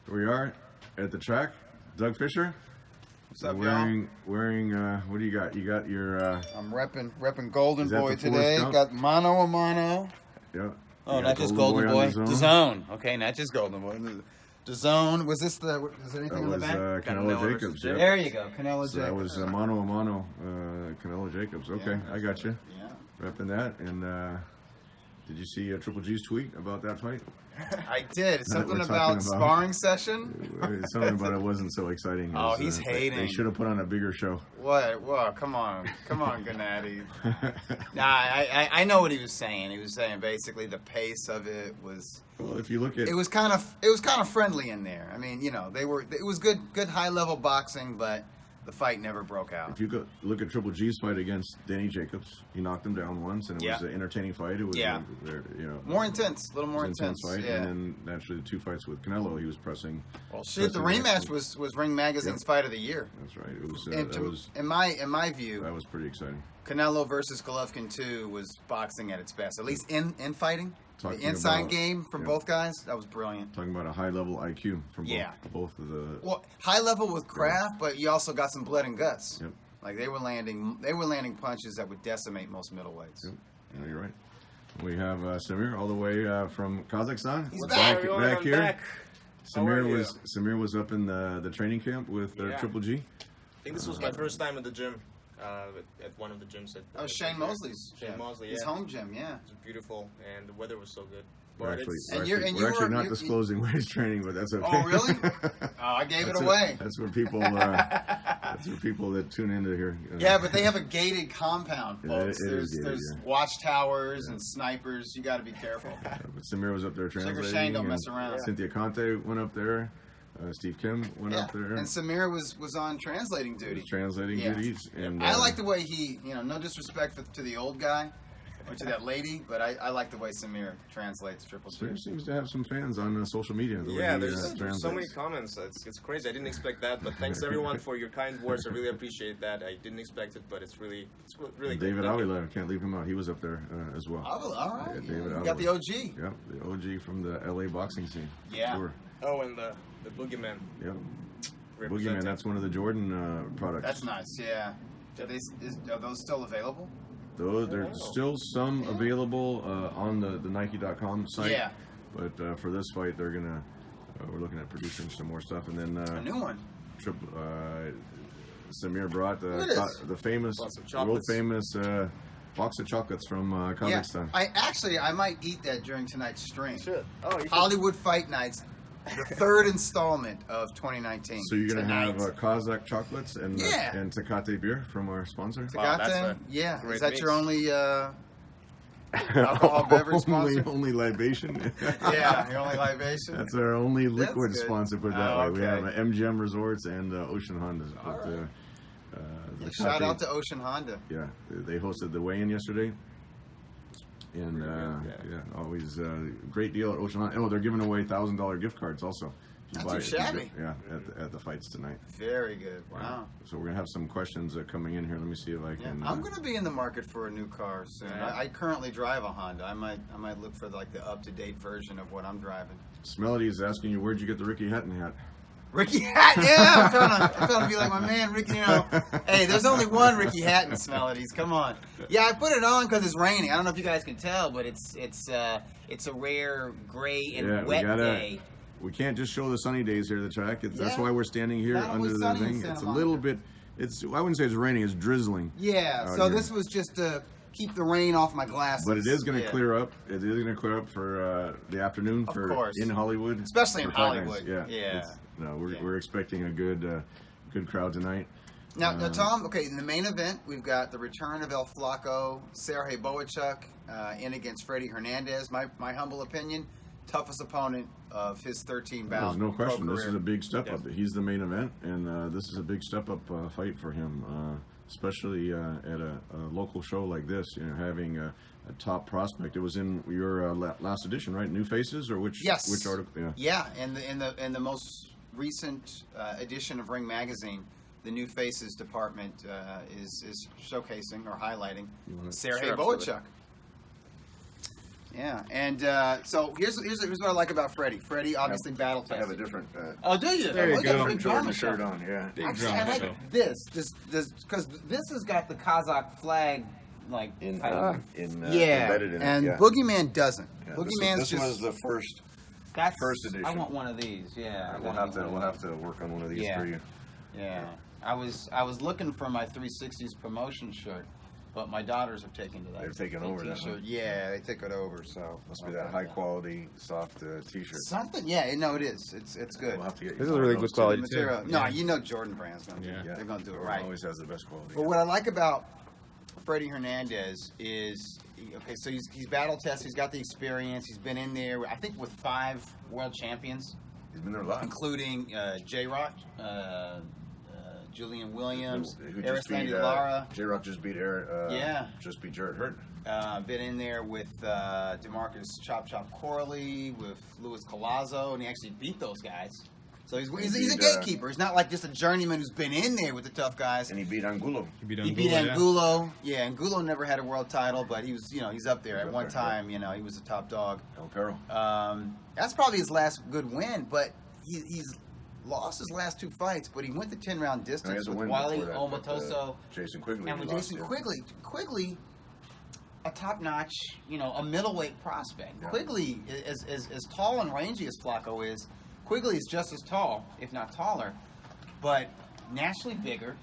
Here we are at the track. Doug Fisher. What's up, wearing what do you got? You got your I'm repping Golden Boy the today. Forrest Gump? Got mano a mano. Yeah. Oh, You not got just Golden Boy. on The Zone. Okay, not just Golden Boy. The Zone. Was this the? Is there anything That on was the back? Canelo Jacobs. Yeah. There you go, Canelo So Jacobs. that was mano a mano, Canelo Jacobs. Okay, Yeah, I got you. Yeah. Repping that. And did you see Triple G's tweet about that fight? I did. Something we're about talking about. sparring session. Something about it wasn't so exciting. It Oh, was, he's hating. They should have put on a bigger show. What? Whoa, come on, Gennady. Nah, I know what he was saying. He was saying basically the pace of it was. Well, if you look at It was kind of friendly in there. I mean, it was good high level boxing, but the fight never broke out. If you go look at Triple G's fight against Danny Jacobs, he knocked him down once, and it was an entertaining fight. It was, More intense, a little more intense. fight. Yeah. And then naturally, the two fights with Canelo, he was pressing. Well, shit, the rematch was Ring Magazine's fight of the year. That's right. It was. In my view, That was pretty exciting. Canelo versus Golovkin 2 was boxing at its best. At least in fighting, Talking the inside about- game from both guys, that was brilliant. Talking about a high level IQ from both of the. Well, high level with craft, but you also got some blood and guts. Yep. Like they were landing punches that would decimate most middleweights. Yep. Yeah, you're right. We have Samir all the way from Kazakhstan. He's back back. here. Back. How are you? Samir was up in the training camp with Triple G. I think this was my first time at the gym, at one of the gyms. Shane Mosley's. Shane Mosley, His home gym, yeah. It was beautiful, and the weather was so good. We're But actually, And not disclosing where he's training, but that's okay. Oh, really? Oh, I gave it away. That's what people. That's what people that tune into here. Yeah, but they have a gated compound, Yeah, folks. it is gated, there's watchtowers and snipers. You got to be careful. But Samir was up there translating. Shane don't and mess around. Cynthia Conte went up there. Steve Kim went up there. And Samir was on translating He duty. was translating duties. And I like the way he, no disrespect to the old guy or to that lady, but I like the way Samir translates Triple G. Samir seems to have some fans on social media. The way he, there's so translates. many comments. It's crazy. I didn't expect that, but thanks everyone for your kind words. I really appreciate that. I didn't expect it, but it's really good. David Avila, can't leave him out. He was up there as well. All right. Yeah, David You got the Avila. OG. Yep, the OG from the LA boxing scene. Yeah. Sure. Oh, and the Boogeyman. Yep. representing. Boogeyman, that's one of the Jordan products. That's nice, yeah. Are those still available? There's still some available on the Nike.com site. Yeah. But for this fight, they're gonna. We're looking at producing some more stuff, and then A new one. Samir brought the famous, world famous box of chocolates from Kazakhstan. Yeah. I might eat that during tonight's stream. Should. Oh, you Hollywood Fight Nights, the third installment of 2019. So you're gonna tonight. have Kazakh chocolates and Tecate beer from our sponsor. Wow, that's Tecate? a Yeah. great Is that mix. your only alcohol beverage sponsor? only libation. Yeah, your only libation. That's our only liquid good. sponsor. Put it that way. We okay. have MGM Resorts and Ocean Honda. Shout out to Ocean Honda. Yeah, they hosted the weigh-in yesterday, and always great deal at Ocean Honda. Oh, they're giving away $1,000 gift cards also. Not too shabby. Yeah, at the fights tonight. Very good. Wow. So we're gonna have some questions coming in here. Let me see if I can. I'm gonna be in the market for a new car soon. I currently drive a Honda. I might look for like the up-to-date version of what I'm driving. Smelody is asking you, where'd you get the Ricky Hatton hat? Ricky Hatton, yeah, I'm trying to be like my man, Ricky. Hey, there's only one Ricky Hatton, Smelodies. Come on. Yeah, I put it on because it's raining. I don't know if you guys can tell, but it's a rare gray and wet day. We can't just show the sunny days here at the track. That's why we're standing here under the thing. It's a little bit. I wouldn't say it's raining. It's drizzling. Yeah. So this was just to keep the rain off my glasses. But it is going to clear up. It is going to clear up for the afternoon in Hollywood, especially in Hollywood. Yeah. We're expecting a good crowd tonight. Now, Tom. Okay, in the main event, we've got the return of El Flaco, Sergey Boachuk in against Freddie Hernandez. My humble opinion, toughest opponent of his 13 bout. There's no question. Pro This career. is a big step up. He's the main event, and this is a big step up fight for him, especially at a local show like this. Having a top prospect. It was in your last edition, right? New Faces, or which article? Yeah, and in the most recent edition of Ring Magazine, the New Faces department is showcasing or highlighting Sergey Boachuk. Yeah, and so here's what I like about Freddie. Freddie obviously battle I have a tested. different. Oh, do you? There you Oh, go. got a big drama Jordan shirt show. on. Yeah. Big Actually, drama I like show. this because this has got the Kazakh flag like Embedded in and it. Yeah. Boogeyman doesn't. Yeah, Boogeyman's this just was the first. that's first edition. I want one of these. Yeah, We'll have to work on one of these Yeah. for you. Yeah, I was looking for my 360s promotion shirt, but my daughters have taken to that. They've taken over that, T-shirt. huh? Yeah, they took it over. So Must be that high quality soft T-shirt. something. Yeah, no, it is. It's good. We'll have to get you This is one of really those good too. quality. Material. too. No, Yeah. you know Jordan Brand's gonna do Yeah. it. They're gonna do it Jordan right. always has the best quality. But what I like about Freddie Hernandez is, okay, so he's battle tested, he's got the experience, he's been in there, I think, with 5 world champions, He's been there a lot. including J-Rock, Julian Williams, Who just beat Arislandi Lara. J-Rock just beat just beat Jarrett Hurt. Been in there with DeMarcus Chop Chop Corley, with Luis Collazo, and he actually beat those guys. So he's a gatekeeper. He's not like just a journeyman who's been in there with the tough guys. And he beat Angulo. He beat He beat Angulo, yeah. Angulo. Yeah, Angulo never had a world title, but he was, he's up there. He's At up one there, time, he was a top dog. El Perro. That's probably his last good win, but he's lost his last 2 fights, but he went the 10-round No, he distance has a with win Wiley before that, but, Omatoso Jason Quigley. and with he lost, Jason yeah. Quigley. Quigley, a top-notch, a middleweight prospect. Yeah. Quigley, as tall and rangy as Flacco is, Quigley is just as tall, if not taller, but naturally bigger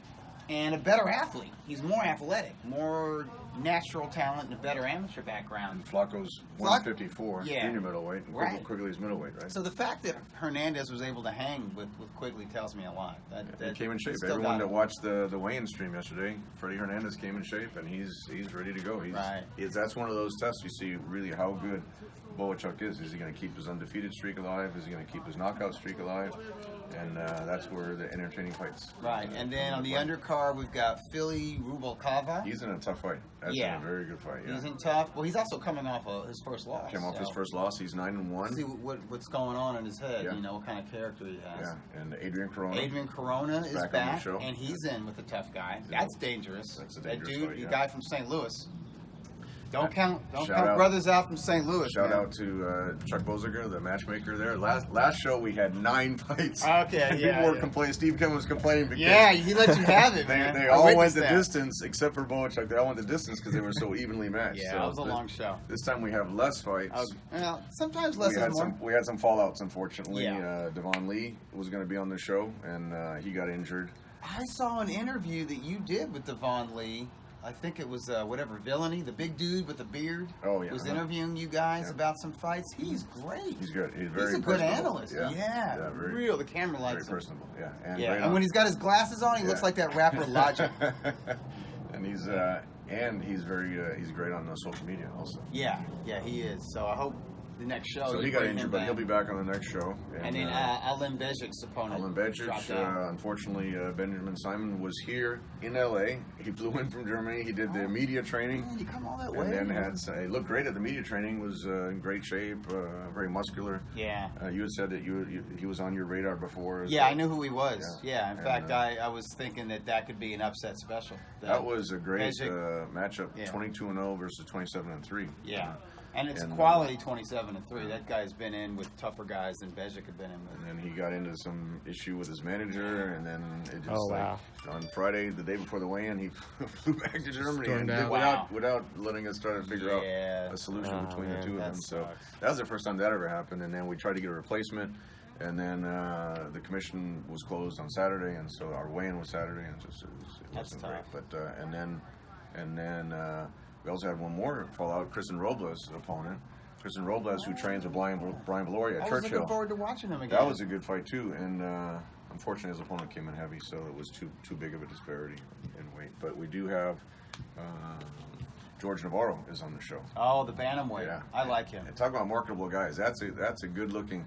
and a better athlete. He's more athletic, more natural talent, and a better amateur background. Flacco's 154, Yeah. junior middleweight, and Right. Quigley's middleweight, right? So the fact that Hernandez was able to hang with Quigley tells me a lot. He came in shape. still Everyone got that him. watched the weigh-in stream yesterday, Freddie Hernandez came in shape, and he's ready to go. Right. That's one of those tests you see really how good Boachuk is. Is he going to keep his undefeated streak alive? Is he going to keep his knockout streak alive? And that's where the entertaining fights. Right, and then on the undercard, we've got Philly Rubalcava. He's in a tough fight. That's Yeah. a very good fight. Yeah. He's in tough. Well, he's also coming off his first loss. Came off his so first loss. He's 9-1. See what's going on in his head. Yeah. What kind of character he has. Yeah, and Adrian Corona. Adrian Corona is back on the back, show. and he's in with a tough guy. That's dangerous. That's a that dangerous dude, fight, the yeah. guy from St. Louis. Don't count Shout out. brothers out from St. Louis. Shout man. out to Chuck Boziger, the matchmaker there. Last show we had 9 fights. Okay, yeah, People were yeah. complaining. Steve Kim was complaining because Yeah, he let you have it, they, man. they I all went witnessed the that. distance except for Boachuk. They all went the distance because they were so evenly matched. Yeah, so it was a long show. This time we have less fights. Well, sometimes less we is had more. we had some fallouts, unfortunately. Yeah. Devon Lee was going to be on the show, and he got injured. I saw an interview that you did with Devon Lee. I think it was Villainy, the big dude with the beard. Oh, yeah, Was uh-huh. interviewing you guys Yeah. about some fights. He's great. He's good. He's very He's a good personable. analyst. Yeah, very, real. The camera very likes him. personable. Yeah, and Yeah, right and on. when he's got his glasses on, he looks Yeah. like that rapper Logic. and he's very he's great on social media also. Yeah, he is. So I hope the next show. So you he got bring him injured, but back. he'll be back on the next show. And then Alim Bezic's opponent. Alan dropped Bejic, out. unfortunately, Benjamin Simon was here in LA. He flew in from Germany. He did the media training. Man, you come all that way. And then he looked great at the media training. Was in great shape, very muscular. Yeah. You had said that he was on your radar before. Yeah, I knew who he was. Yeah, in And, fact, I was thinking that could be an upset special. that was a great Bejic- matchup. Yeah. 22-0 versus 27-3. Yeah. And it's And, quality 27-3. That guy's been in with tougher guys than Bejic had been in with. And then he got into some issue with his manager, and then it just Oh, wow. on Friday, the day before the weigh-in, he flew back to Germany Stormed and out. did Wow. without letting us try to figure out Yeah. a solution Oh, between man, the two of that them. So sucks. that was the first time that ever happened. And then we tried to get a replacement, and then the commission was closed on Saturday, and so our weigh-in was Saturday, and it That's wasn't great. tough. But and then we also had one more fallout. Kristen Robles' opponent. Kristen Robles, who trains with Brian Valori at I was Churchill. looking forward to watching him again. That was a good fight too, and unfortunately his opponent came in heavy, so it was too big of a disparity in weight. But we do have George Navarro is on the show. Oh, the bantamweight. Yeah. I like him. And talk about marketable guys. That's a good looking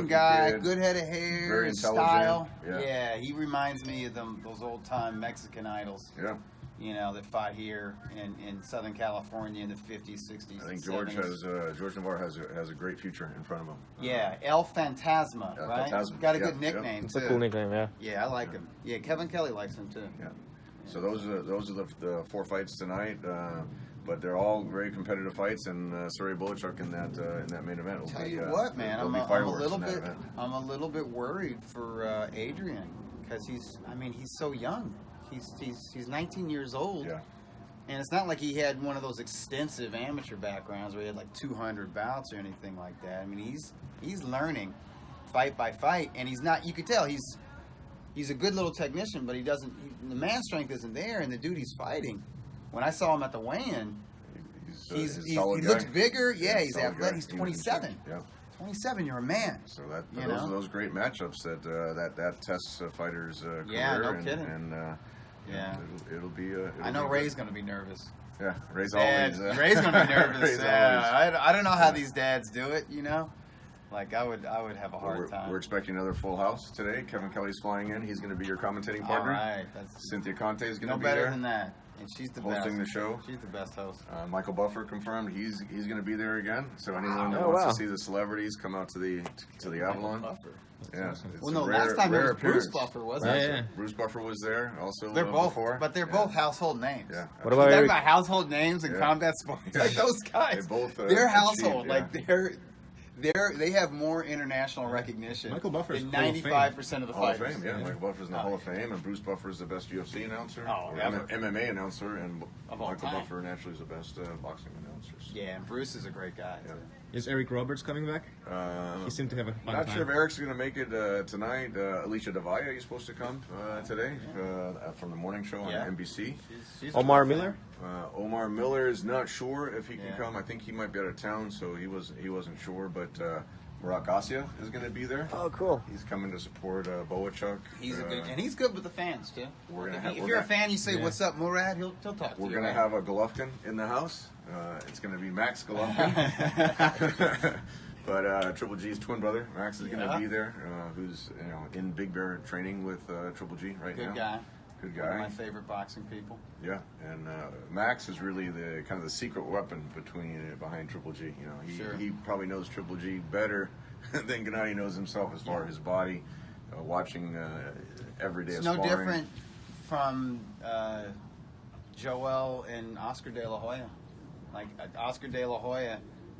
guy, kid. good head of hair, Very intelligent. style. Yeah. He reminds me of those old time Mexican idols. Yeah, That fought here in Southern California in the 50s, 60s. I think and George 70s. George Navarro has a great future in front of him. Yeah, El Fantasma, El right? Fantasma, Got a yeah, good nickname It's too. a cool nickname, yeah. Yeah, I like him. Yeah, Kevin Kelly likes him too. Yeah. So those are the 4 fights tonight. but they're all very competitive fights, and Sergey Bohachuk in that main event. Tell you what, man, there'll I'm be a fireworks little in that bit, event. I'm a little bit worried for Adrian because he's so young. He's 19 years old. Yeah. And it's not like he had one of those extensive amateur backgrounds where he had like 200 bouts or anything like that. I mean, he's learning fight by fight, and he's not. You could tell he's a good little technician, but he doesn't. The man strength isn't there, and the dude he's fighting. When I saw him at the weigh-in, he looks bigger. Yeah, he's athletic. He's 27. Yeah. 27. You're a man. So those are those great matchups that tests a fighter's career. Yeah, no kidding. And Yeah. It'll be. I know Ray's going to be nervous. Yeah, Ray's Ray's always. going to be nervous. Ray's Yeah, I don't know how these dads do it. You know, like I would have a hard time. We're expecting another full house today. Kevin Kelly's flying in. He's going to be your commentating partner. All right, that's Cynthia Conte is going to no be better there. than that, and she's the hosting best. the show. She's the best host. Michael Buffer confirmed he's going to be there again. So anyone that Oh, wants wow. to see the celebrities come out to the Avalon. Buffer. Yeah, awesome. it's Well, no, a rare, last time it rare was appearance. Bruce Buffer, wasn't Yeah, it? yeah. Bruce Buffer was there also. They're both, before. but they're both household names. Yeah. What You about talk Eric? about household names in Yeah. combat sports, Yeah. like those guys. They both, they're achieved, household, yeah. like they have more international recognition. Michael Buffer's than Hall of Fame. 95% of the Hall of fighters. Fame, yeah. Michael Buffer's in the Hall of Fame, and Bruce Buffer is the best UFC announcer, Oh, or ever. MMA announcer, and Of all Michael time. Buffer naturally is the best boxing announcers. Yeah, and Bruce is a great guy. Yeah. Is Eric Roberts coming back? He seemed to have a fun Not time. sure if Eric's going to make it tonight. Alicia Devaya is supposed to come today from the morning show on Yeah. NBC. She's a Omar great Miller? Omar Miller is not sure if he can Yeah. come. I think he might be out of town, so he wasn't sure. But Murat Gassia is going to be there. Oh, cool. He's coming to support Bohachuk. He's a good, and he's good with the fans too. We're gonna If, have- if we're you're a gonna- fan, you say, Yeah. "What's up, Murad?" He'll talk to you. We're going to right? have a Golovkin in the house. It's going to be Max Golovkin. But Triple G's twin brother, Max, is going to Yeah. be there, who's in Big Bear training with Triple G right now. Good guy. Good One of guy. my favorite boxing people. Yeah, and Max is really the kind of the secret weapon behind Triple G. You know, Sure. he probably knows Triple G better than Gennady knows himself as far as his body. Watching every day It's of no sparring. different from Joel and Oscar De La Hoya. Like Oscar De La Hoya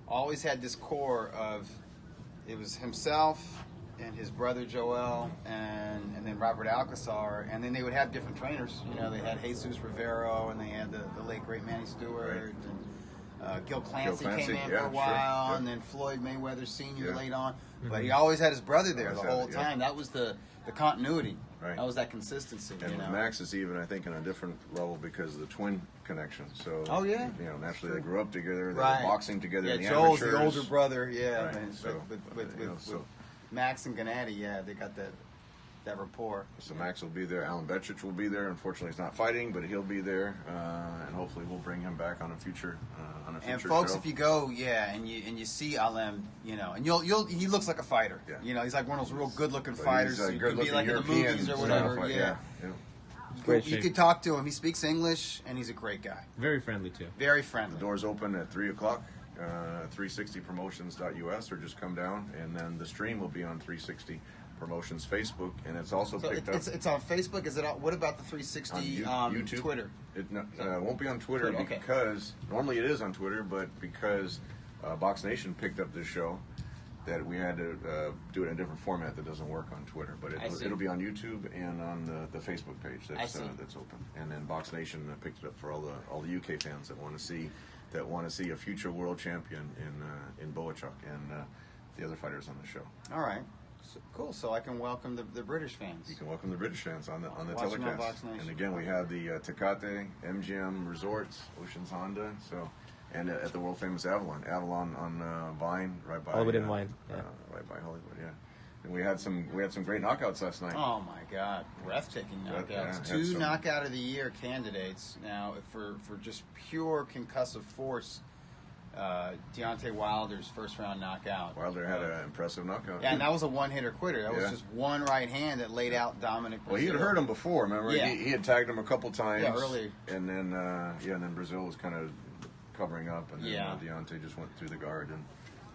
always had this core of it was himself and his brother Joel and then Robert Alcazar, and then they would have different trainers. You know, they had Jesus Rivero, and they had the late great Manny Stewart. Right. And, Gil Clancy came in yeah, for a sure, while, yeah. and then Floyd Mayweather Sr. Yeah. late on. But he always had his brother there the Always had whole it, yeah. time. That was the continuity. Right. That was that consistency. And you with know? Max is even, I think, on a different level because of the twin connection. So, Oh, yeah? you know, naturally they grew up together. They Right. were boxing together. Yeah, in the Joel's amateurs. the older brother. Yeah, Right, man. so, with you know, so- Max and Gennady, yeah, they got that rapport. So Max will be there. Alan Betrich will be there. Unfortunately, he's not fighting, but he'll be there, and hopefully we'll bring him back on a future And folks, show. if you go, and you see Alem, you know, and he looks like a fighter. Yeah. You know, he's like one of those real good-looking But fighters. he's a Who could be good-looking like in the European movies or style whatever. fight, Yeah. yeah. Great You shape. could talk to him. He speaks English, and he's a great guy. Very friendly, too. Very The friendly. doors open at 3 o'clock. 360promotions.us, or just come down, and then the stream will be on 360 Promotions Facebook, and it's also So picked it's on Facebook. Is it? What about the 360 on YouTube, Twitter? It won't be on Twitter Twitter, okay. because normally it is on Twitter, but because Box Nation picked up this show, that we had to do it in a different format that doesn't work on Twitter. But I see. it'll be on YouTube and on the Facebook page I see. that's open. And then Box Nation picked it up for all the UK fans that want to see a future world champion in Bohachuk and the other fighters on the show. All right. So, cool. So I can welcome the British fans. You can welcome the British fans on the Watch them on telecast. Box Nation. And again, we have the Tecate, MGM Resorts, Oceans Honda, and at the world famous Avalon on Vine, right by Hollywood and Vine, yeah. right by Hollywood, yeah. And we had some great knockouts last night. Oh my God, breathtaking knockouts! Yeah, Two had some- knockout of the year candidates. Now, for just pure concussive force, Deontay Wilder's first round knockout. Wilder had an impressive knockout. Yeah, and that was a one hitter quitter. That was Yeah. just one right hand that laid out Dominic. Well, he had Breazeale. hurt him before. Remember, Yeah. he had tagged him a couple times. Yeah, earlier. And then and then Breazeale was kind of covering up, and then Yeah. Deontay just went through the guard and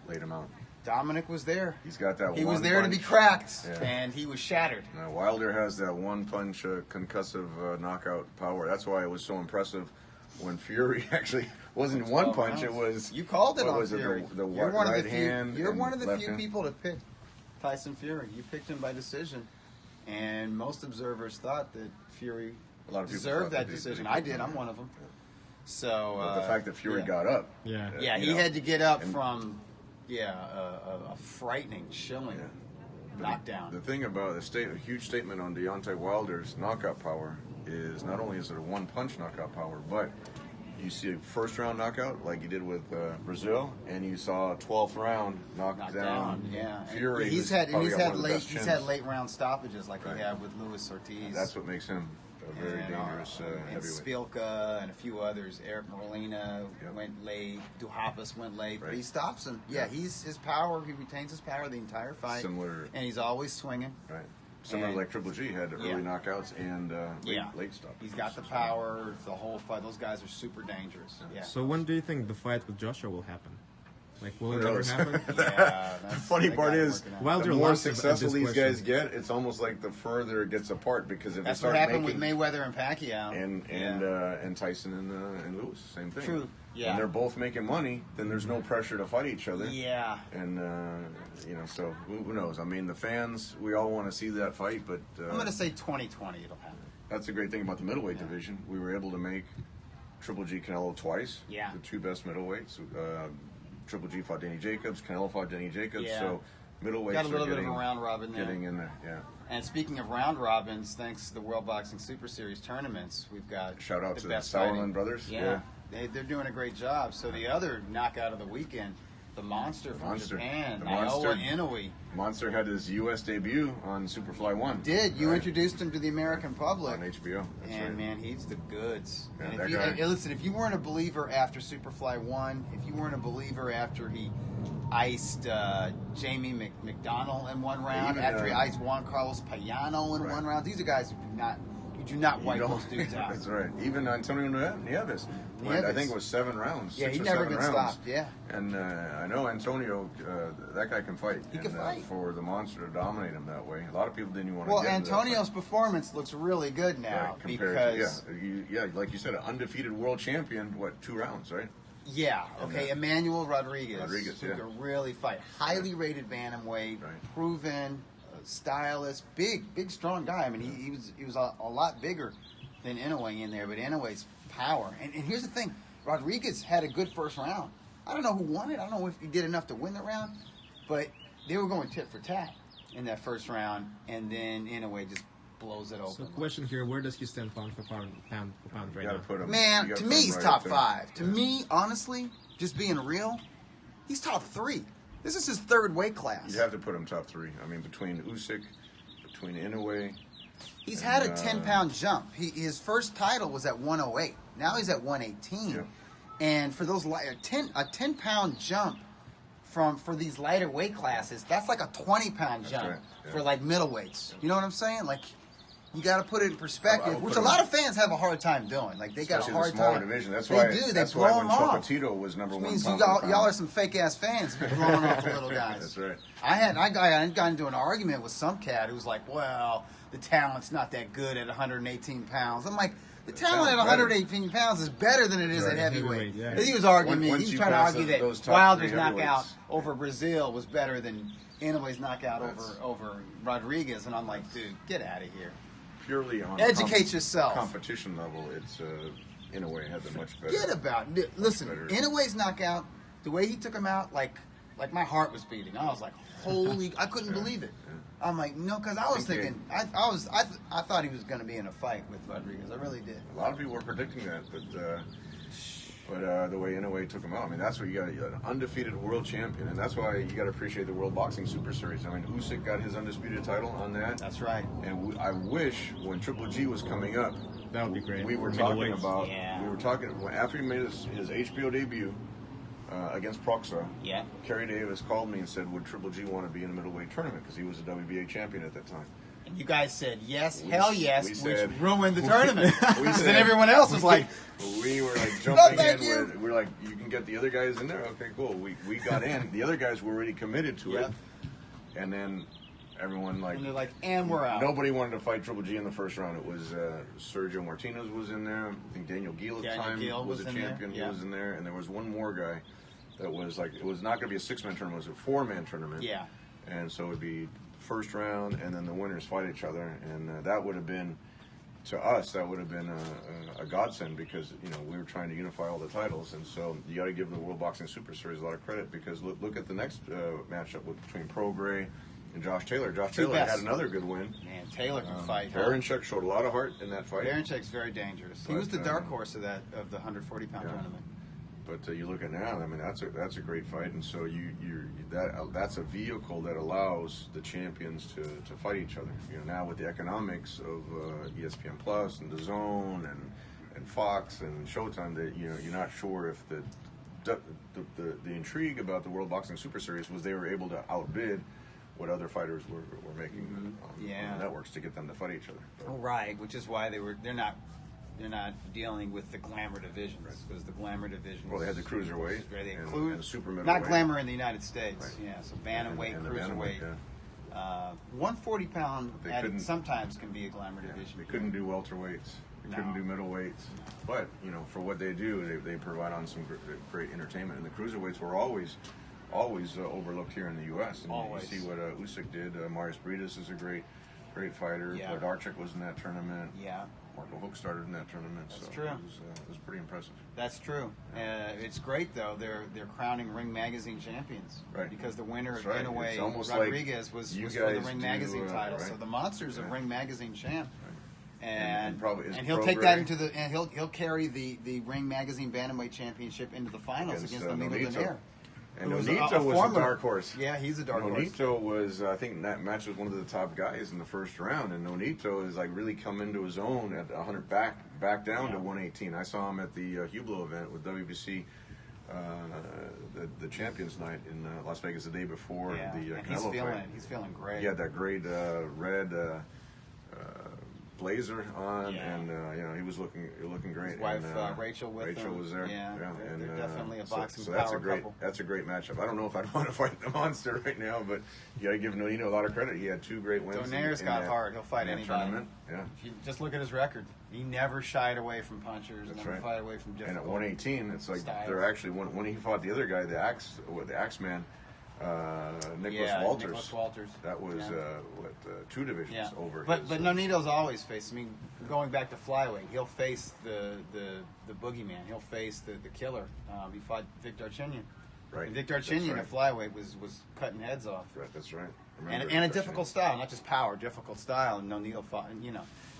laid him out. Dominic was there. He's got that. He was one there to be punch. cracked, Yeah. and he was shattered. Wilder has that one punch concussive knockout power. That's why it was so impressive when Fury actually wasn't one 12 punch. It rounds. was You called it what on was Fury. it? The You're one of right the few. hand. You're and one of the left few hand? people to pick Tyson Fury. You picked him by decision, and most observers thought that Fury A lot of people deserved thought that that he decision. did. I did. I'm one of them. So But the fact that Fury got up. Yeah. yeah, you he know, had to get up and- from a frightening, chilling knockdown. The thing about a huge statement on Deontay Wilder's knockout power is not only is it a one-punch knockout power, but you see a first-round knockout like you did with Breazeale, and you saw a 12th round knocked down. Yeah, Fury. And who's he's probably got one of the had best he's chins. had late round stoppages like Right. he had with Luis Ortiz. That's what makes him a very and, dangerous and heavyweight. Spilka and a few others. Eric Molina Yep. went late. Duhaupas went late, but Right. he stops him. Yeah, he's his power. He retains his power the entire fight. Similar, And he's always swinging. right? Similar and- like Triple G had early Yeah. knockouts and Yeah. late stops. He's got the power. The whole fight. Those guys are super dangerous. Yeah. So when do you think the fight with Joshua will happen? Like, will it Who ever knows? happen? Yeah, The that's- funny that part guy's is, working out. Wilder the more lost at successful this these question. guys get, it's almost like the further it gets apart because if That's they what start happened making with Mayweather and Pacquiao. and Tyson and Lewis, same thing. True. Yeah. When they're both making money, then there's no pressure to fight each other. Yeah. And so who knows? I mean, the fans, we all want to see that fight, but I'm going to say 2020 it'll happen. that's the great thing about the middleweight division. We were able to make Triple G Canelo twice. Yeah. The two best middleweights. Triple G fought Danny Jacobs. Canelo fought Danny Jacobs. Yeah. So middleweights Got a little are bit of getting, a round robin there. getting in there. Yeah. And speaking of round robins, thanks to the World Boxing Super Series tournaments, we've got Shout out the to the best Sauerland fighting. brothers. Yeah, They're doing a great job. So the other knockout of the weekend, the Monster from Monster. Japan, The Naoya Monster. Inoue, Monster had his U.S. debut on Superfly 1. did. You Right. introduced him to the American public. On HBO. That's And right. man, he's the goods. Yeah, and that if you, guy- and listen, if you weren't a believer after Superfly 1, if you weren't a believer after he iced Jamie McDonnell in one round, Even, after he iced Juan Carlos Payano in Right. one round, these are guys who do not You wipe don't- those dudes out. That's right. Even Antonio Nieves. Went, I think it was 7 rounds. Yeah, 6 he or never 7 gets rounds. stopped. Yeah. And I know Antonio, that guy can fight. He can And, fight. For the Monster to dominate him that way. A lot of people didn't even want to Well, get into that Antonio's fight. performance looks really good now Right, compared because to, like you said, an undefeated world champion, 2 rounds, right? yeah, okay, Emmanuel Rodriguez, Rodriguez, who yeah. can really fight. Highly rated bantamweight, Right. proven, stylist, big, strong guy. I mean, he was a lot bigger than Inoue in there, but Inoue's power. And here's the thing, Rodriguez had a good first round. I don't know who won it. I don't know if he did enough to win the round, but they were going tit for tat in that first round, and then Inoue just blows it So open. question here, where does he stand pound for pound right You got to now? put him. Man, you gotta to put me, him he's right top up there. 5. To Yeah. me, honestly, just being real, he's top 3. This is his third weight class. You have to put him top 3. I mean, between Usyk, between Inoue. He's had a And, 10-pound jump. His first title was at 108. Now he's at 118. Yeah. And for those a 10-pound jump for these lighter weight classes, that's like a 20-pound jump right, yeah. for like middleweights. You know what I'm saying? Like, you got to put it in perspective, would which put a lot him- of fans have a hard time doing. Like, they got a Especially hard the smaller time. division. That's They why. do. They That's blow why when them off. Chocolatito was number Which 1 means pound y'all for are pound. some fake ass fans blowing off the little guys. That's right. I got into an argument with some cat who was like, "Well, the talent's not that good at 118 pounds." I'm like, the talent at talent's better. 118 pounds is better than it is Right. at heavyweight. Heavyweight, yeah. And he was arguing me. Once He was you trying to pass argue those that top Wilder's 3 knockout heavyweights. over Breazeale was better than Inoue's knockout That's- over Rodriguez, and I'm like, dude, get out of here. Purely on Educate yourself. competition level, it's Inoue had the much better. Forget about it. Listen, better. Inoue's knockout, the way he took him out, like my heart was beating. I was like, holy, I couldn't believe it. I'm like, no, because I was think thinking, I thought he was going to be in a fight with Rodriguez. I really did. A lot of people were predicting that, but the way Inoue took him out, I mean, that's what you got an undefeated world champion, and that's why you got to appreciate the World Boxing Super Series. I mean, Usyk got his undisputed title on that. That's right. And I wish when Triple G was coming up, That would be great. we were For talking middleweights. about. Yeah. We were talking after he made his HBO debut against Proxa. Yeah. Kerry Davis called me and said, "Would Triple G want to be in a middleweight tournament?" Because he was a WBA champion at that time. And you guys said yes, We- hell yes, we which said- ruined the tournament. We Because said- then everyone else was like, We were like No, jumping thank in. you. We're like, you can get the other guys in there. Okay, cool. We got in. The other guys were already committed to Yep. it. And then everyone And they're like, and we're out. Nobody wanted to fight Triple G in the first round. It was Sergio Martinez was in there. I think Daniel Geale at the time was a champion. He was in there, and there was one more guy that was like, it was not going to be a 6-man tournament. It was a 4-man tournament. Yeah. And so it would be first round, and then the winners fight each other, and that would have been, to us, that would have been a godsend, because we were trying to unify all the titles, and so you got to give the World Boxing Super Series a lot of credit, because look at the next matchup between Pro Gray and Josh Taylor. Josh Taylor had another good win. Man, Taylor can fight. Baranchuk showed a lot of heart in that fight. Baranchuk's very dangerous. He was the dark horse of the 140-pound tournament. But you look at now, I mean, that's a great fight, and so that's a vehicle that allows the champions to fight each other. Now with the economics of ESPN Plus and DAZN and Fox and Showtime, that you're not sure if the intrigue about the World Boxing Super Series was they were able to outbid what other fighters were making on the networks to get them to fight each other. Oh, right, which is why they're not dealing with the glamour divisions, because the glamour divisions. Well, they had the cruiserweight and the super middleweight. Not glamour in the United States, right. Yeah. So bantamweight, and cruiserweight. 140-pound sometimes can be a glamour division. They couldn't do welterweights. They couldn't do middleweights. But for what they do, they provide on some great entertainment. And the cruiserweights were always overlooked here in the U.S. And always. You see what Usyk did. Marius Briedis is a great fighter. Yeah. Archik was in that tournament. Yeah. Marco Hook started in that tournament. That's so true. It was pretty impressive. That's true. It's great though. They're crowning Ring Magazine champions, right? Because the winner of right. Inoue Rodriguez was for the Ring Magazine title. Right. So the monster's a Ring Magazine champ. Right. And he'll take that into and he'll carry the Ring Magazine Bantamweight Championship into the finals against Nonito Donaire. And Nonito was a dark horse. Yeah, he's a dark horse. Nonito was, I think, that match was one of the top guys in the first round. And Nonito has really come into his own at 100, back down to 118. I saw him at the Hublot event with WBC, the Champions Night in Las Vegas the day before the Canelo fight. He's feeling great. He had that great red blazer on, and he was looking great. His wife and, Rachel was there. Yeah, and they're definitely a boxing so power couple. That's a great matchup. I don't know if I'd want to fight the monster right now, but you got to give Nonito a lot of credit. He had 2 great wins. Donaire's got heart. He'll fight anybody. Tournament. Yeah. If you just look at his record. He never shied away from punchers. Never shied away from difficult. And at 118, it's like styles. they're actually when he fought the other guy, the Axeman. Nicholas Walters. That was 2 divisions over. But Nonito's always faced. I mean, going back to flyweight, he'll face the boogeyman. He'll face the killer. He fought Victor Archinyan. Right. And Victor Archinyan at flyweight was cutting heads off. Right. That's right. And a difficult style, not just power, difficult style. And Nonito fought.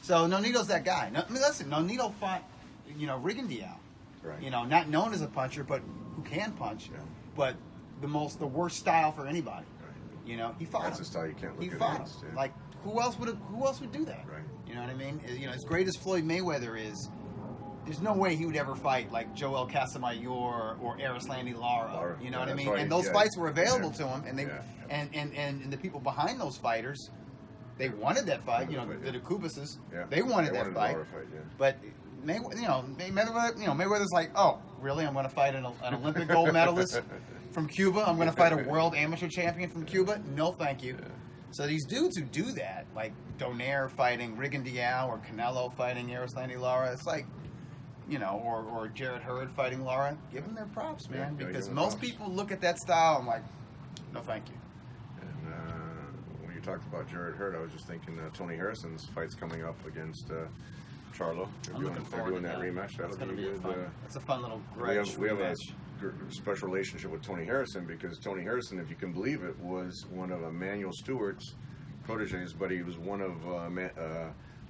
So Nonito's that guy. Listen, Nonito fought Rigondeaux. Right. Not known as a puncher, but who can punch. Yeah. But the worst style for anybody. Right. He fought. That's a style you can't look he at fought against. him. Like who else would do that? Right. You know what I mean? As great as Floyd Mayweather is, there's no way he would ever fight like Joel Casamayor or Arislandi Lara. You know what I mean? And those fights were available to him, and they and the people behind those fighters, they wanted that fight. The Kubases, they wanted that fight. But Mayweather's like, oh, really? I'm going to fight an Olympic gold medalist from Cuba. I'm going to fight a world amateur champion from Cuba. No, thank you. So these dudes who do that, like Donaire fighting Rigondeaux or Canelo fighting Arislandi Lara, it's like, or Jarrett Hurd fighting Lara, give them their props, man. Because most people look at that style and like, no, thank you. And when you talked about Jarrett Hurd, I was just thinking Tony Harrison's fight's coming up against Charlo. They're doing that rematch. That'll be good. That's a fun little grudge. We have a special relationship with Tony Harrison, because Tony Harrison, if you can believe it, was one of Emmanuel Stewart's proteges, but he was one of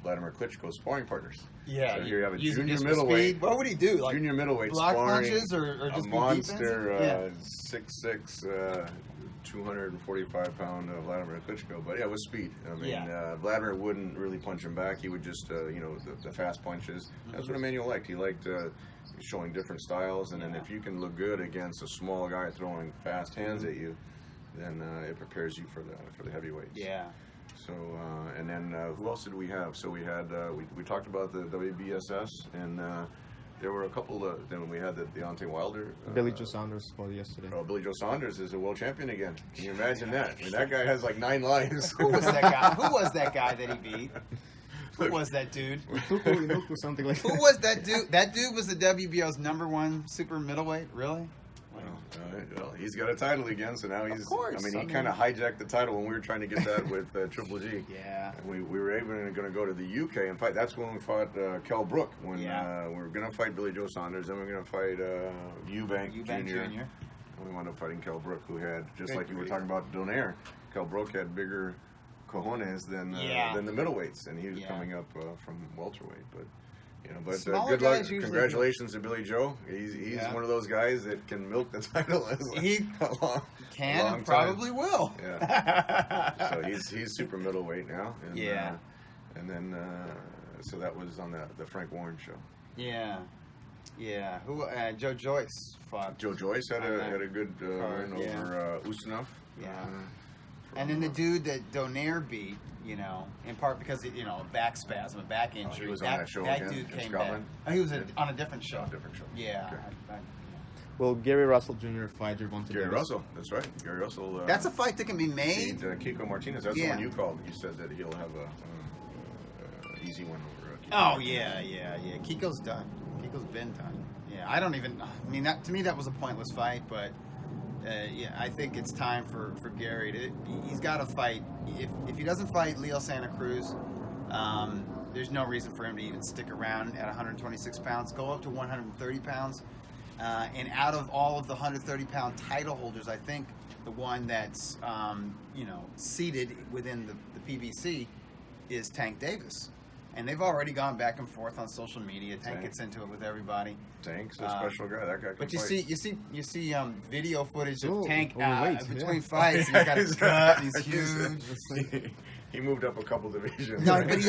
Vladimir Klitschko's sparring partners. Yeah, so here you have a junior middleweight. What would he do? Like junior middleweight block sparring punches or just a monster 6'6", 245-pound Vladimir Klitschko, but with speed. I mean, Vladimir wouldn't really punch him back. He would just, the fast punches. That's what Emmanuel liked. He liked showing different styles, and then if you can look good against a small guy throwing fast hands at you, then it prepares you for the heavyweights. Yeah. So, and then who else did we have? So we had we talked about the WBSS, and there were a couple. Then we had the Deontay Wilder. Billy Joe Saunders fought yesterday. Oh, Billy Joe Saunders is a world champion again. Can you imagine that? I mean, that guy has like 9 lives. Who was that guy? Who was that guy that he beat? Who was that dude? Inoue, something like that. Who was that dude? That dude was the WBO's #1 super middleweight. Really? Well, he's got a title again, so now he's. Of course. I mean, he kind of hijacked the title when we were trying to get that with Triple G. Yeah. And we were even going to go to the UK and fight. That's when we fought Kell Brook. When we were going to fight Billy Joe Saunders, then we were going to fight Eubank Jr. And we wound up fighting Kell Brook, who had, just like you were talking about Donaire, Kell Brook had bigger cojones than the middleweights, and he was coming up from welterweight. But good luck. Congratulations to Billy Joe. He's one of those guys that can milk the title. He can and probably will. Yeah. So he's super middleweight now. And, yeah. And then so that was on the Frank Warren show. Yeah. Yeah. Who? Joe Joyce fought. Joe Joyce had a good win over Ustinov. Yeah. And then the dude that Donaire beat, in part because a back spasm, a back injury. He was on that show that again, dude in came Scotland? back. He was on a different show. Yeah. Okay. Well, Gary Russell Jr. fight Gervonta Gary Davis. Russell, that's right. Gary Russell. That's a fight that can be made. Kiko Martinez. That's the one you called. You said that he'll have a easy one over. Kiko. Oh yeah. Kiko's done. Kiko's been done. Yeah, I don't even. I mean, to me that was a pointless fight, but. I think it's time for Gary he's got to fight. If he doesn't fight Leo Santa Cruz, there's no reason for him to even stick around at 126 pounds. Go up to 130 pounds. And out of all of the 130-pound title holders, I think the one that's seated within the PBC is Tank Davis. And they've already gone back and forth on social media. Tank gets into it with everybody. Tank's a special guy. That guy can But fight. you see video footage of Ooh, Tank overweight, between fights. And he's got his gut. He's huge. He moved up a couple divisions. No, but he's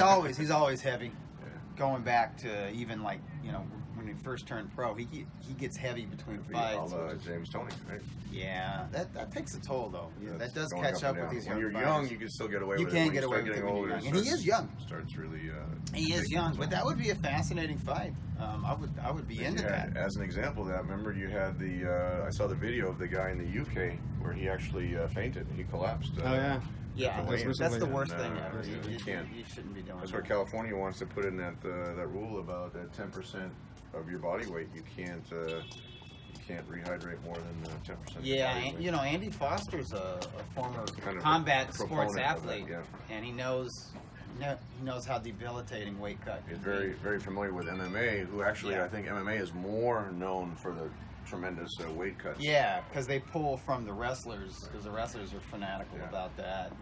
always heavy. Yeah. Going back to even when he first turned pro, he gets heavy between fights. James Toney, right? Yeah, that takes a toll though. Yeah, that does going catch up and with these when young you're fighters. young, you can still get away with it. You can When get you away start with it getting when you're older, young, and he is young. Starts really. He is young, but that would be a fascinating fight. I would be into that. As an example of that, remember you had I saw the video of the guy in the UK where he actually fainted. He collapsed. Oh yeah. Yeah, that's the worst thing ever. You can't. You shouldn't be doing That's that. where California wants to put in that rule about that 10% of your body weight. You can't rehydrate more than 10%. Yeah, Andy Foster's a former combat sports athlete, and he knows how debilitating weight cut. He's very, very familiar with MMA. Who actually, I think MMA is more known for the tremendous weight cuts. Yeah, because they pull from the wrestlers, because the wrestlers are fanatical about that.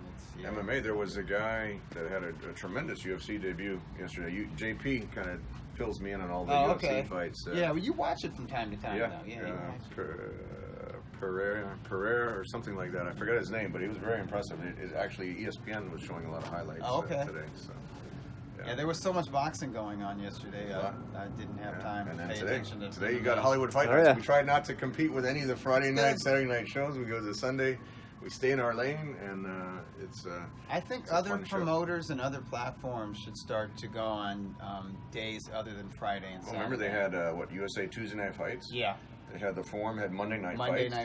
MMA, there was a guy that had a tremendous UFC debut yesterday. JP kind of fills me in on all the UFC fights. Well, you watch it from time to time. Pereira or something like that. I forget his name, but he was very impressive. Actually, ESPN was showing a lot of highlights today. So. Yeah, there was so much boxing going on yesterday. I didn't have time to pay attention to today you got Hollywood Fight Nights. We tried not to compete with any of the Friday night, Saturday night shows. We go to Sunday. We stay in our lane, and it's. I think other promoters and other platforms should start to go on days other than Friday and Saturday. Remember they had USA Tuesday Night Fights? Yeah. They had the Forum had Monday night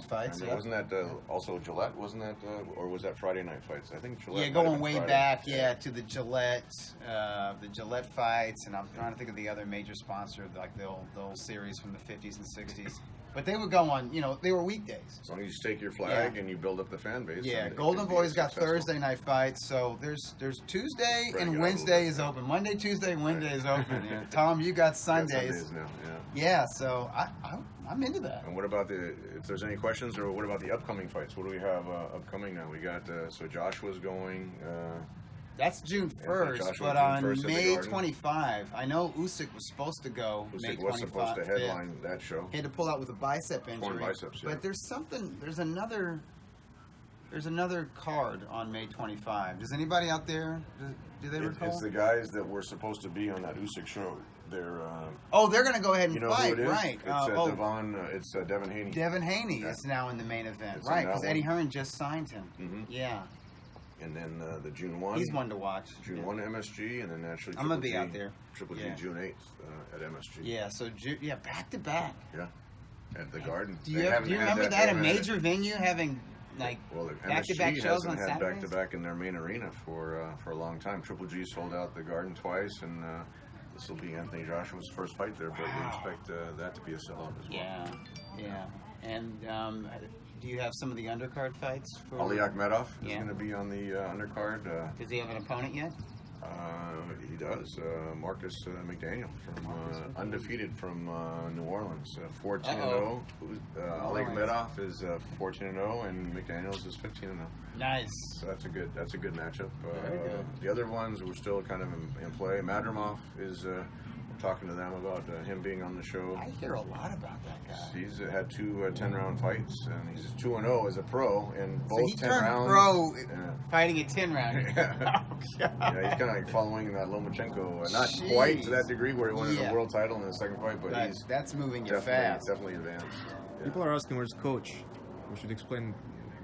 fights. Wasn't that also Gillette? Wasn't that or was that Friday night fights? I think Gillette. Yeah, going way back, to the Gillette fights, and I'm trying to think of the other major sponsor, like the old series from the 50s and 60s. But they would go on, they were weekdays. As long as you stake your flag and you build up the fan base. Yeah, Golden Boy's got Thursday night fights, so there's Tuesday and Wednesday is open. Monday, Tuesday, and Wednesday is open. Tom, you got Sundays. Sundays now, yeah, so I'm into that. And what about if there's any questions, or what about the upcoming fights? What do we have upcoming now? We got, so Joshua's going. That's June 1st, but on May 25, I know Usyk was supposed to go May 25. Usyk was supposed to headline that show. He had to pull out with a bicep injury. Torn biceps, But there's another card on May 25. Does anybody out there, do they recall? It's the guys that were supposed to be on that Usyk show. They're they're going to go ahead and fight, right? It's Devin Haney. Devin Haney is now in the main event, right? Because Eddie Hearn just signed him. Mm-hmm. Yeah. and then the June 1. He's one to watch. June 1 MSG, and then naturally I'm gonna Triple be G, out there. Triple G Yeah. June 8th at MSG. Yeah, so back to back. Yeah, at the Garden. Do you They haven't remember had that? they A haven't had major venue having like Well, the back-to-back MSG shows hasn't on had Saturdays? back-to-back in their main arena for a long time. Triple G sold out the Garden twice, and this will be Anthony Joshua's first fight there. But we expect that to be a sellout as well. Yeah. And do you have some of the undercard fights? For Ali Akhmedov is Yeah. going to be on the undercard. Does he have an opponent yet? He does. Marcus McDaniel from undefeated from New Orleans, 14-0. Ali Akhmedov is 14-0, and McDaniel's is 15-0. Nice. So that's a good matchup. Very good. The other ones were still kind of in play. Madrimov is we're talking to them about him being on the show. I hear a lot about that guy. He's had two 10-round fights, and he's 2-0 as a pro, and So both he 10 turned rounds. pro Yeah. fighting a 10-round. Yeah. Oh, Yeah, God. he's kind of like following that Lomachenko, not Jeez. quite to that degree where he won Yeah. the world title in the second fight, but he's That's moving you definitely fast. advanced. Yeah. People are asking where's coach. We should explain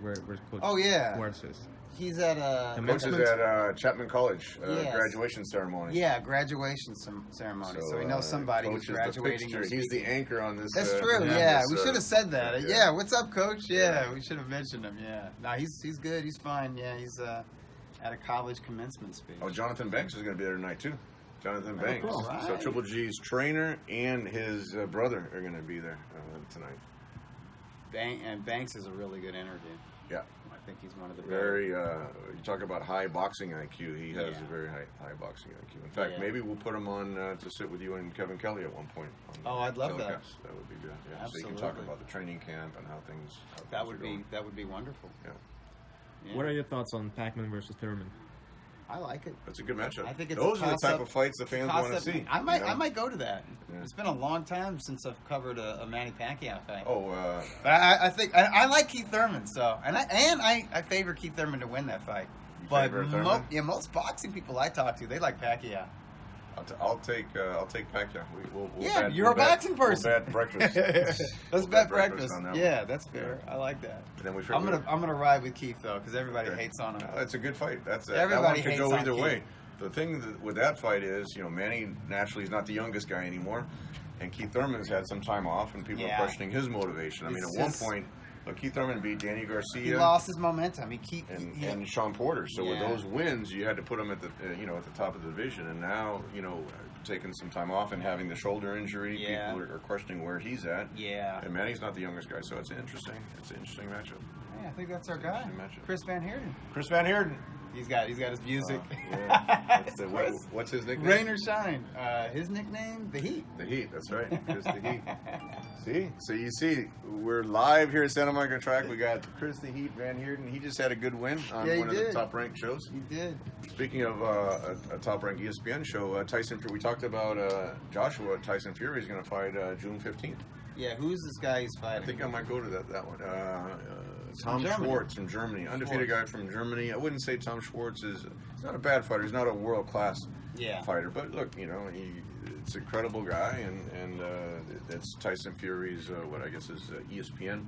where's coach. Oh, yeah. Schwartz is. He's at The Coach is Commencement? at Chapman College Yes. graduation ceremony. graduation ceremony. So we know somebody Coach who's is the graduating. fixture. or He's the speaking. anchor on this. That's true. Yeah, we this, should have said that. yeah. Yeah, what's up, Coach? Yeah, we should have mentioned him. Yeah, no, he's good. He's fine. Yeah, he's at a college commencement speech. Oh, Jonathan Banks is going to be there tonight too. Jonathan Banks. cool. So Right. Triple G's trainer and his brother are going to be there tonight. Banks is a really good interview. Yeah. I think he's one of the better. Very, you talk about high boxing IQ. He has Yeah. a very high boxing IQ. In fact, Yeah. maybe we'll put him on to sit with you and Kevin Kelly at one point. On Oh, I'd love that. telecast. That would be good. Yeah. So you can talk Absolutely. about the training camp and how things. That are would going. be wonderful. Yeah. Yeah. What are your thoughts on Pacman versus Thurman? I like it. That's a good matchup. I think it's those a are the type toss-up- of fights the fans want to Toss-up- see. I might you know? I might go to that. Yeah. It's been a long time since I've covered a Manny Pacquiao fight. Oh, But I think I like Keith Thurman, so I favor Keith Thurman to win that fight. You But favor Thurman? most boxing people I talk to, they like Pacquiao. I'll take Pacquiao. We'll Yeah, bet- you're we'll a boxing boxing person. We'll bet breakfast. Let's We'll bet bet breakfast. on that Yeah, one. that's fair. I like that. And then we I'm figure- gonna ride with Keith though, because everybody Okay. hates on him. That's a good fight. That Everybody one could hates go on either Keith. way. The thing with that fight is, Manny naturally is not the youngest guy anymore, and Keith Thurman's had some time off, and people Yeah. are questioning his motivation. I mean, It's at one just- point, Keith Thurman beat Danny He Garcia lost his momentum. and Sean Porter. So with Yeah. those wins, you had to put him at the at the top of the division. And now, taking some time off and having the shoulder injury, Yeah. people are questioning where he's at. Yeah. And Manny's not the youngest guy, so it's interesting. It's an interesting matchup. Yeah, I think that's our guy, Interesting matchup. Chris Van Heerden. Chris Van Heerden. He's got his music. Yeah. What's his nickname? Rain or shine. His nickname, the Heat. The Heat, that's right. Chris the Heat. See? So you see, we're live here at Santa Monica Track. We got Chris the Heat Van Heerden. He just had a good win on Yeah, he one of the did. top-ranked shows. He did. Speaking of a top-ranked ESPN show, we talked about Joshua. Tyson Fury is going to fight June 15th. Yeah, who's this guy he's fighting? I think I might go to that one. Tom Germany. Schwartz from Germany. Undefeated guy from Germany. I wouldn't say Tom Schwartz is... He's not a bad fighter. He's not a world-class Yeah. fighter. But look, it's a credible guy, and it's Tyson Fury's, his ESPN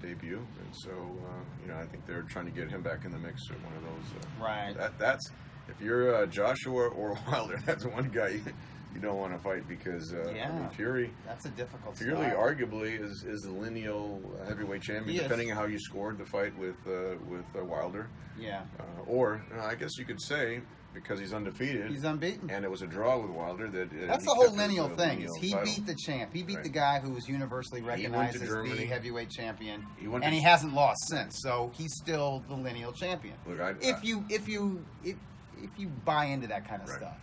debut. And so, I think they're trying to get him back in the mix at one of those. Right. That's... If you're Joshua or Wilder, that's one guy you don't want to fight because Fury... That's a difficult Fury spot. arguably is the lineal heavyweight champion, Yes. depending on how you scored the fight with Wilder. Yeah. Or I guess you could say because he's undefeated, He's unbeaten. and it was a draw with Wilder. That's he the kept whole his, lineal thing. lineal Is he title. beat the champ. He beat Right. the guy who was universally went recognized to as Germany. the heavyweight champion, He went and to- he hasn't lost since. So he's still the lineal champion. Look, If you buy into that kind of Right. stuff,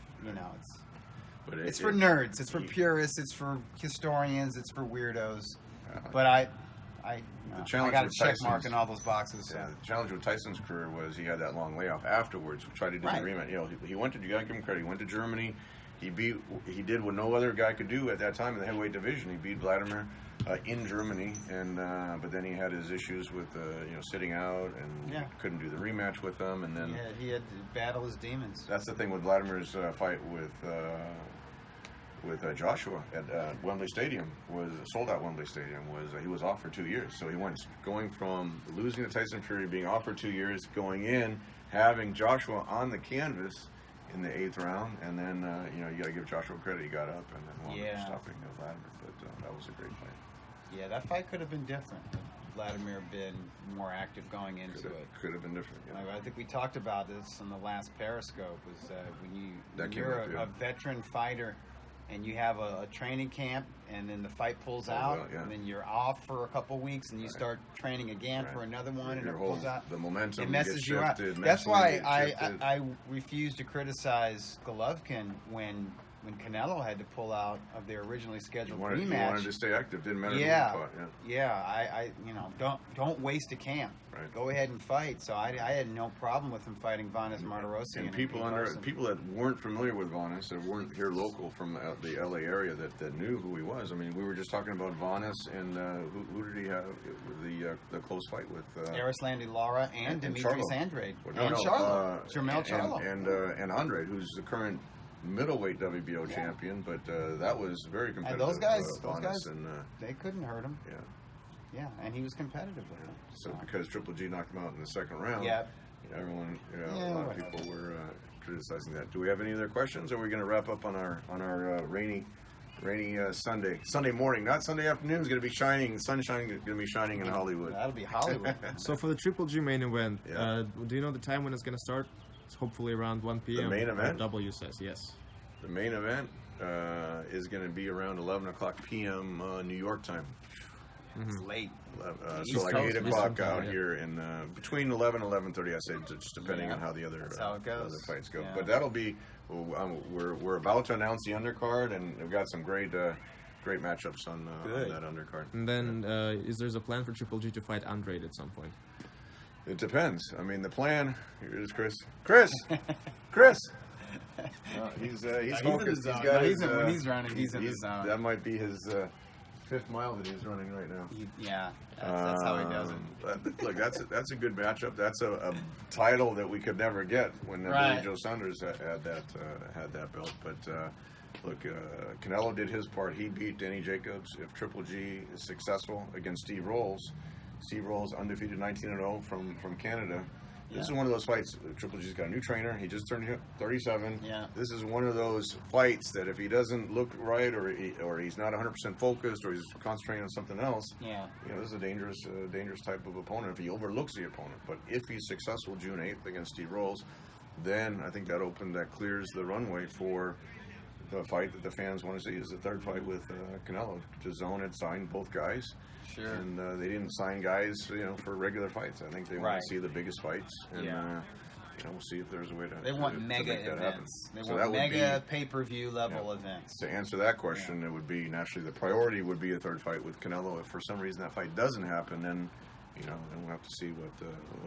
but it's for nerds, it's for purists, it's for historians, it's for weirdos. But I challenge got a with check mark Tyson's- in all those boxes. So. Yeah, the challenge with Tyson's career was he had that long layoff afterwards. We tried to do Right. the rematch. He went to. You got to give him credit. He went to Germany. He did what no other guy could do at that time in the heavyweight division. He beat Vladimir in Germany, and but then he had his issues with sitting out and Yeah. couldn't do the rematch with them. And then Yeah, he had to battle his demons. that's the thing with Vladimir's fight with Joshua at Wembley Stadium, was sold out Wembley Stadium, he was off for 2 years. So he went going from losing to Tyson Fury, being off for 2 years, going in, having Joshua on the canvas in the 8th round, and then you got to give Joshua credit. He got up and then wound up stopping Vladimir. But that was a great fight. Yeah, that fight could have been different. Vladimir been more active going into it. Could have been different. Yeah. I think we talked about this in the last Periscope. Was when you're a veteran fighter and you have a training camp, and then the fight pulls out, and then you're off for a couple weeks, and you start training again for another one, and it pulls out. The momentum it messes you up. That's why I refuse to criticize Golovkin when Canelo had to pull out of their originally scheduled rematch. He wanted to stay active. Didn't matter who he fought. I don't waste a camp. Right. Go ahead and fight. So I had no problem with him fighting Vanes Martirosyan. And people that weren't familiar with Vanes, that weren't here local from the LA area, that knew who he was. I mean, we were just talking about Vanes, and who did he have the close fight with? Arislandi Lara and Demetrius Andrade. Jermell Charlo. And Andrade, who's the current middleweight WBO champion, but that was very competitive. And those guys, they couldn't hurt him. Yeah, and he was competitive with them. So because Triple G knocked him out in the 2nd round, everyone, a lot of people were criticizing that. Do we have any other questions? Or are we going to wrap up on our rainy Sunday morning? Not Sunday afternoon. It's going to be shining. Sunshine is going to be shining in Hollywood. That'll be Hollywood. So for the Triple G main event, do you know the time when it's going to start? It's hopefully around 1 p.m. The main event? W says yes. The main event is going to be around 11 o'clock p.m. New York time. It's late. So like 8 o'clock out here in between 11 and 11:30, I say, just depending on how the other fights go. But that'll be, we're about to announce the undercard, and we've got some great matchups on that undercard. And then is there a plan for Triple G to fight Andrade at some point? It depends. I mean, the plan. Here's Chris. He's focused. When he's running, he's in the zone. That might be his 5th mile that he's running right now. That's how he does it. Look, that's a good matchup. That's a title that we could never get when Joe Saunders had that belt. But look, Canelo did his part. He beat Danny Jacobs. If Triple G is successful against Steve Rolls undefeated 19-0 from Canada. This is one of those fights. Triple G's got a new trainer. He just turned 37. Yeah. This is one of those fights that if he doesn't look right, or he's not 100% focused, or he's concentrating on something else, this is a dangerous type of opponent if he overlooks the opponent. But if he's successful June 8th against Steve Rolls, then I think that clears the runway for the fight that the fans want to see. Is the 3rd fight with Canelo. DAZN had signed both guys. Sure. And they didn't sign guys, for regular fights. I think they want to see the biggest fights, and we'll see if there's a way to. They want mega events. They want mega pay-per-view level events. To answer that question, it would be naturally the priority would be a 3rd fight with Canelo. If for some reason that fight doesn't happen, then then we'll have to see what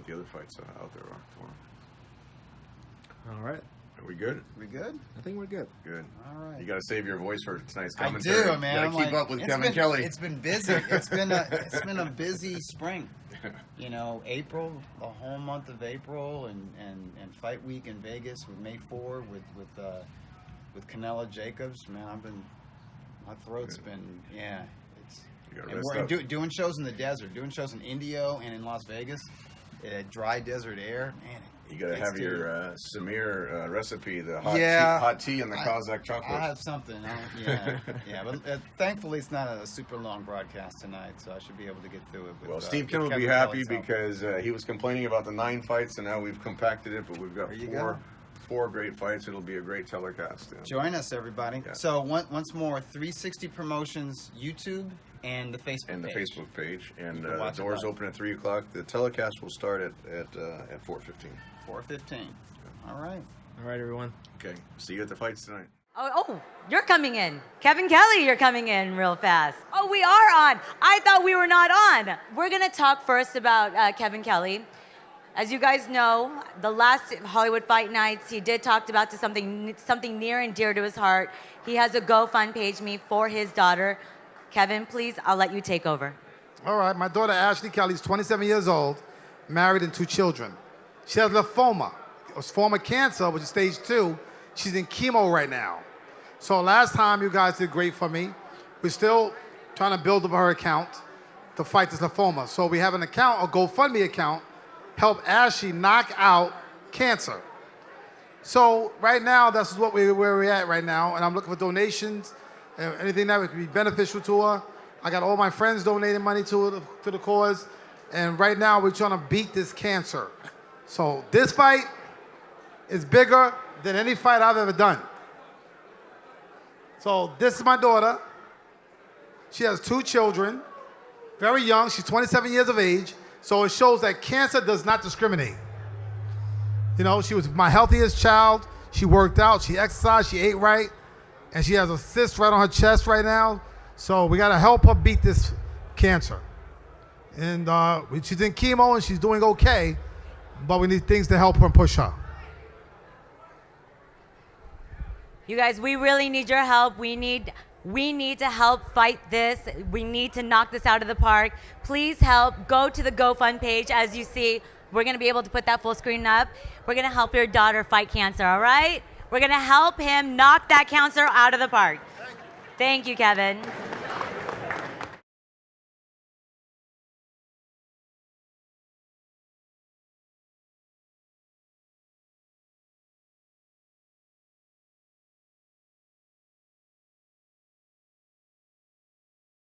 the other fights out there are for him. All right. Are we good? We good? I think we're good. Good. All right. You got to save your voice for tonight's commentary. I do, man. You got to keep up with Kevin Kelly. It's been busy. It's been a busy spring. April, the whole month of April, and fight week in Vegas with May 4 with Canelo Jacobs. Man, my throat's been and we're doing shows in the desert, doing shows in Indio and in Las Vegas, dry desert air. Man. You got to have your Samir recipe, the hot tea and the Kazakh chocolate. I'll have something. But thankfully it's not a super long broadcast tonight, so I should be able to get through it. Well, Steve Kim will be happy because he was complaining about the 9 fights, and now we've compacted it, but we've got four great fights. It'll be a great telecast. Join us, everybody. Yeah. So once more, 360 Promotions YouTube and the Facebook page. And the doors open at 3 o'clock. The telecast will start at 4:15. 4:15. All right. All right, everyone. Okay. See you at the fights tonight. Oh, you're coming in. Kevin Kelly, you're coming in real fast. Oh, we are on. I thought we were not on. We're going to talk first about Kevin Kelly. As you guys know, the last Hollywood Fight Nights, he did talk about something near and dear to his heart. He has a GoFund page me for his daughter. Kevin, please, I'll let you take over. All right, my daughter Ashley Kelly is 27 years old, married and 2 children. She has lymphoma. It was former cancer, which is stage 2. She's in chemo right now. So last time you guys did great for me. We're still trying to build up her account to fight this lymphoma. So we have an account, a GoFundMe account, help Ashley knock out cancer. So right now, that's what where we're at right now, and I'm looking for donations, anything that would be beneficial to her. I got all my friends donating money to the cause, and right now we're trying to beat this cancer. So this fight is bigger than any fight I've ever done. So this is my daughter. She has 2 children, very young. She's 27 years of age. So it shows that cancer does not discriminate. You know, she was my healthiest child. She worked out, she exercised, she ate right, and she has a cyst right on her chest right now. So we gotta help her beat this cancer. And she's in chemo and she's doing okay, but we need things to help her and push her. You guys, we really need your help. We need to help fight this. We need to knock this out of the park. Please help. Go to the GoFund page. As you see, we're going to be able to put that full screen up. We're going to help your daughter fight cancer, all right? We're going to help him knock that cancer out of the park. Thank you, Kevin.